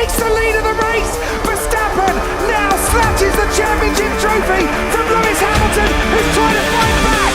takes the lead of the race. Verstappen now snatches the championship trophy from Lewis Hamilton, who's trying to fight back.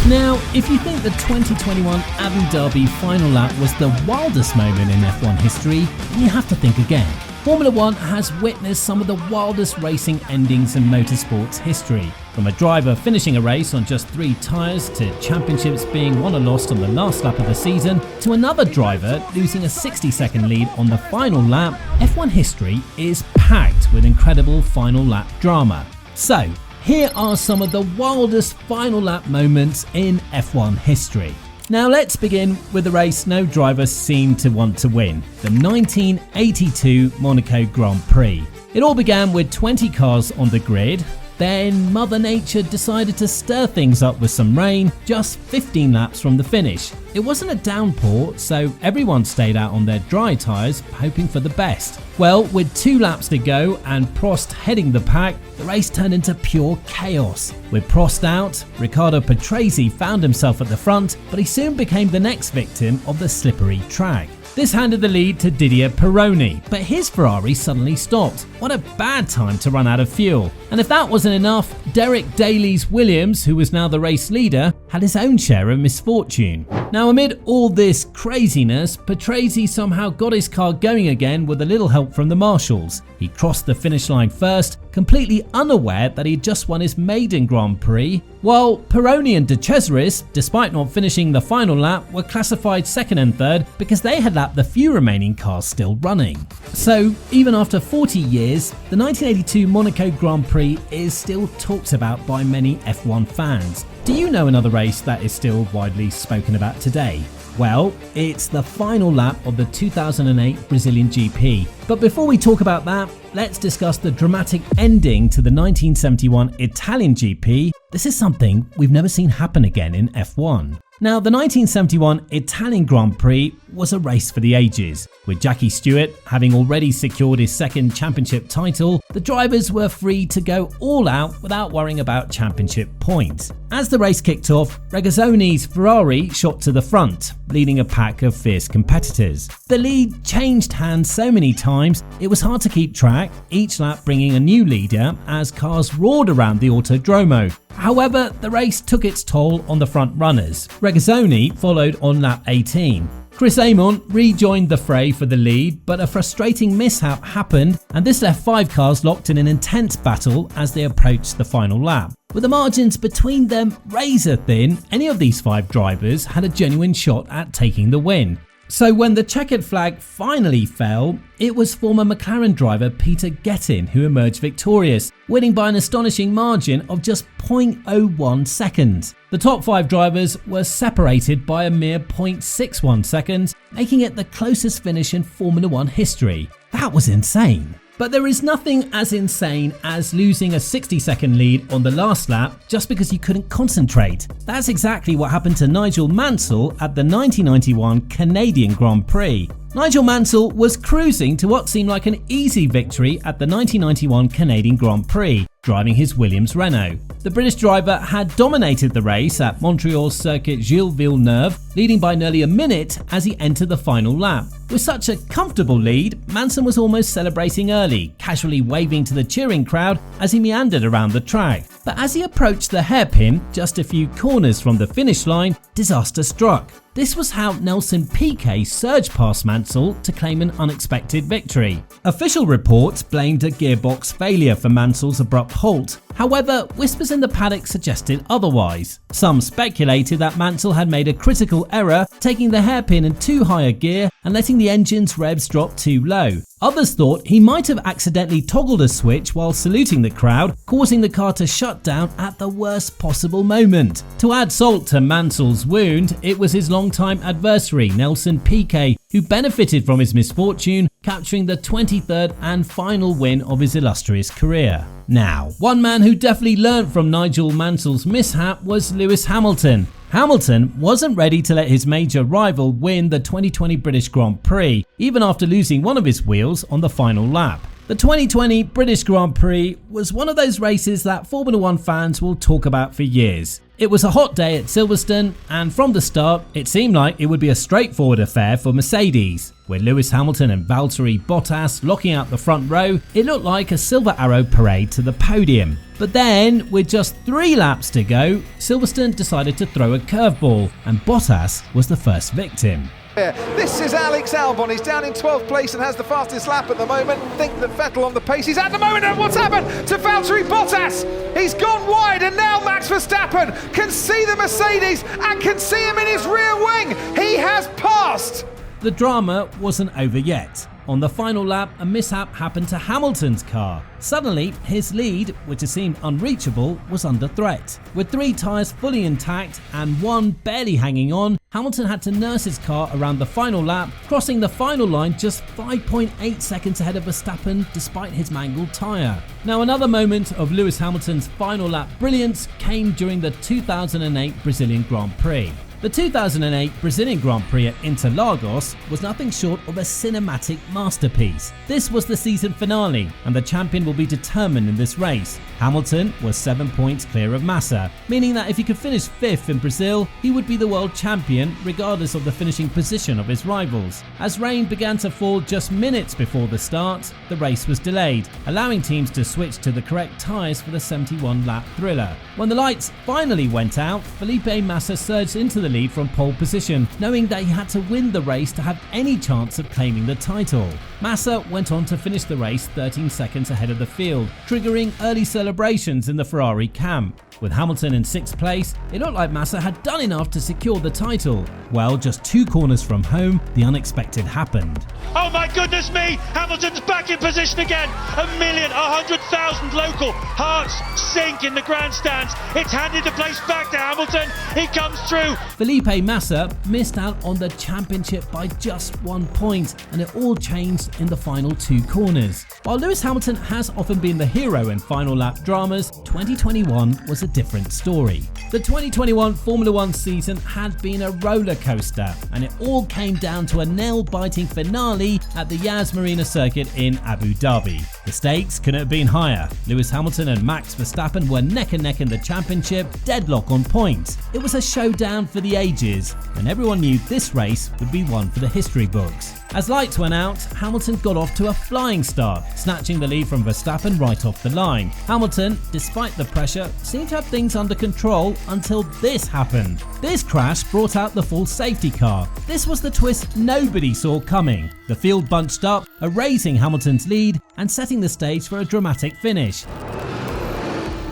Now, if you think the 2021 Abu Dhabi final lap was the wildest moment in F1 history, then you have to think again. Formula One has witnessed some of the wildest racing endings in motorsports history. From a driver finishing a race on just 3 tyres, to championships being won or lost on the last lap of the season, to another driver losing a 60-second lead on the final lap, F1 history is packed with incredible final lap drama. So, here are some of the wildest final lap moments in F1 history. Now let's begin with the race no driver seemed to want to win, the 1982 Monaco Grand Prix. It all began with 20 cars on the grid. Then Mother Nature decided to stir things up with some rain just 15 laps from the finish. It wasn't a downpour, so everyone stayed out on their dry tyres, hoping for the best. Well, with 2 laps to go and Prost heading the pack, the race turned into pure chaos. With Prost out, Riccardo Patrese found himself at the front, but he soon became the next victim of the slippery track. This handed the lead to Didier Pironi, but his Ferrari suddenly stopped. What a bad time to run out of fuel. And if that wasn't enough, Derek Daly's Williams, who was now the race leader, had his own share of misfortune. Now, amid all this craziness, Patrese somehow got his car going again with a little help from the marshals. He crossed the finish line first, completely unaware that he'd just won his maiden Grand Prix, while Pironi and De Cesaris, despite not finishing the final lap, were classified second and third because they had lapped the few remaining cars still running. So, even after 40 years, the 1982 Monaco Grand Prix is still talked about by many F1 fans. Do you know another race that is still widely spoken about today? Well, it's the final lap of the 2008 Brazilian GP. But before we talk about that, let's discuss the dramatic ending to the 1971 Italian GP. This is something we've never seen happen again in F1. Now, the 1971 Italian Grand Prix was a race for the ages. With Jackie Stewart having already secured his second championship title, the drivers were free to go all out without worrying about championship points. As the race kicked off, Regazzoni's Ferrari shot to the front, leading a pack of fierce competitors. The lead changed hands so many times, it was hard to keep track, each lap bringing a new leader as cars roared around the Autodromo. However, the race took its toll on the front runners. Regazzoni followed on lap 18. Chris Amon rejoined the fray for the lead, but a frustrating mishap happened, and this left 5 cars locked in an intense battle as they approached the final lap. With the margins between them razor thin, any of these 5 drivers had a genuine shot at taking the win. So when the checkered flag finally fell, it was former McLaren driver Peter Gettin who emerged victorious, winning by an astonishing margin of just 0.01 seconds. The top 5 drivers were separated by a mere 0.61 seconds, making it the closest finish in Formula One history. That was insane. But there is nothing as insane as losing a 60-second lead on the last lap just because you couldn't concentrate. That's exactly what happened to Nigel Mansell at the 1991 Canadian Grand Prix. Nigel Mansell was cruising to what seemed like an easy victory at the 1991 Canadian Grand Prix, driving his Williams Renault. The British driver had dominated the race at Montreal's circuit Gilles Villeneuve, leading by nearly a minute as he entered the final lap. With such a comfortable lead, Mansell was almost celebrating early, casually waving to the cheering crowd as he meandered around the track. But as he approached the hairpin, just a few corners from the finish line, disaster struck. This was how Nelson Piquet surged past Mansell to claim an unexpected victory. Official reports blamed a gearbox failure for Mansell's abrupt halt. However, whispers in the paddock suggested otherwise. Some speculated that Mansell had made a critical error, taking the hairpin in too high a gear and letting the engine's revs drop too low. Others thought he might have accidentally toggled a switch while saluting the crowd, causing the car to shut down at the worst possible moment. To add salt to Mansell's wound, it was his longtime adversary, Nelson Piquet, who benefited from his misfortune, capturing the 23rd and final win of his illustrious career. Now, one man who definitely learned from Nigel Mansell's mishap was Lewis Hamilton. Hamilton wasn't ready to let his major rival win the 2020 British Grand Prix, even after losing one of his wheels on the final lap. The 2020 British Grand Prix was one of those races that Formula One fans will talk about for years. It was a hot day at Silverstone, and from the start, it seemed like it would be a straightforward affair for Mercedes. With Lewis Hamilton and Valtteri Bottas locking out the front row, it looked like a Silver Arrow parade to the podium. But then, with just 3 laps to go, Silverstone decided to throw a curveball, and Bottas was the first victim. This is Alex Albon. He's down in 12th place and has the fastest lap at the moment. Think that Vettel on the pace. He's at the moment, and what's happened to Valtteri Bottas? He's gone wide, and now Max Verstappen can see the Mercedes and can see him in his rear wing. He has passed. The drama wasn't over yet. On the final lap, a mishap happened to Hamilton's car. Suddenly, his lead, which had seemed unreachable, was under threat. With 3 tyres fully intact and 1 barely hanging on, Hamilton had to nurse his car around the final lap, crossing the final line just 5.8 seconds ahead of Verstappen despite his mangled tyre. Now, another moment of Lewis Hamilton's final lap brilliance came during the 2008 Brazilian Grand Prix. The 2008 Brazilian Grand Prix at Interlagos was nothing short of a cinematic masterpiece. This was the season finale, and the champion will be determined in this race. Hamilton was 7 points clear of Massa, meaning that if he could finish 5th in Brazil, he would be the world champion regardless of the finishing position of his rivals. As rain began to fall just minutes before the start, the race was delayed, allowing teams to switch to the correct tyres for the 71-lap thriller. When the lights finally went out, Felipe Massa surged into the lead from pole position, knowing that he had to win the race to have any chance of claiming the title. Massa went on to finish the race 13 seconds ahead of the field, triggering early celebrations in the Ferrari camp. With Hamilton in 6th place, it looked like Massa had done enough to secure the title. Well, just 2 corners from home, the unexpected happened. Oh my goodness me! Hamilton's back in position again! 1,100,000 local hearts sink in the grandstands. It's handed the place back to Hamilton. He comes through. Felipe Massa missed out on the championship by just 1 point, and it all changed in the final 2 corners. While Lewis Hamilton has often been the hero in final lap dramas, 2021 was a different story. The 2021 Formula 1 season had been a roller coaster, and it all came down to a nail-biting finale at the Yas Marina circuit in Abu Dhabi. The stakes couldn't have been higher. Lewis Hamilton and Max Verstappen were neck and neck in the championship, deadlock on points. It was a showdown for the ages, and everyone knew this race would be one for the history books. As lights went out, Hamilton got off to a flying start, snatching the lead from Verstappen right off the line. Hamilton, despite the pressure, seemed to have things under control until this happened. This crash brought out the full safety car. This was the twist nobody saw coming. The field bunched up, erasing Hamilton's lead and setting the stage for a dramatic finish.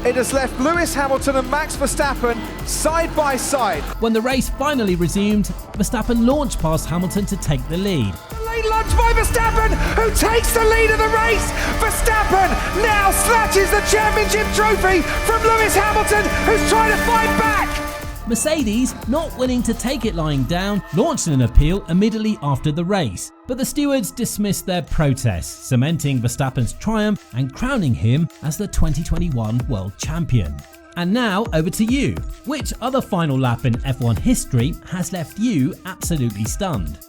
It has left Lewis Hamilton and Max Verstappen side by side. When the race finally resumed, Verstappen launched past Hamilton to take the lead. Late lunge by Verstappen, who takes the lead of the race. Verstappen now snatches the championship trophy from Lewis Hamilton, who's trying to fight back. Mercedes, not willing to take it lying down, launched an appeal immediately after the race. But the stewards dismissed their protest, cementing Verstappen's triumph and crowning him as the 2021 world champion. And now over to you. Which other final lap in F1 history has left you absolutely stunned?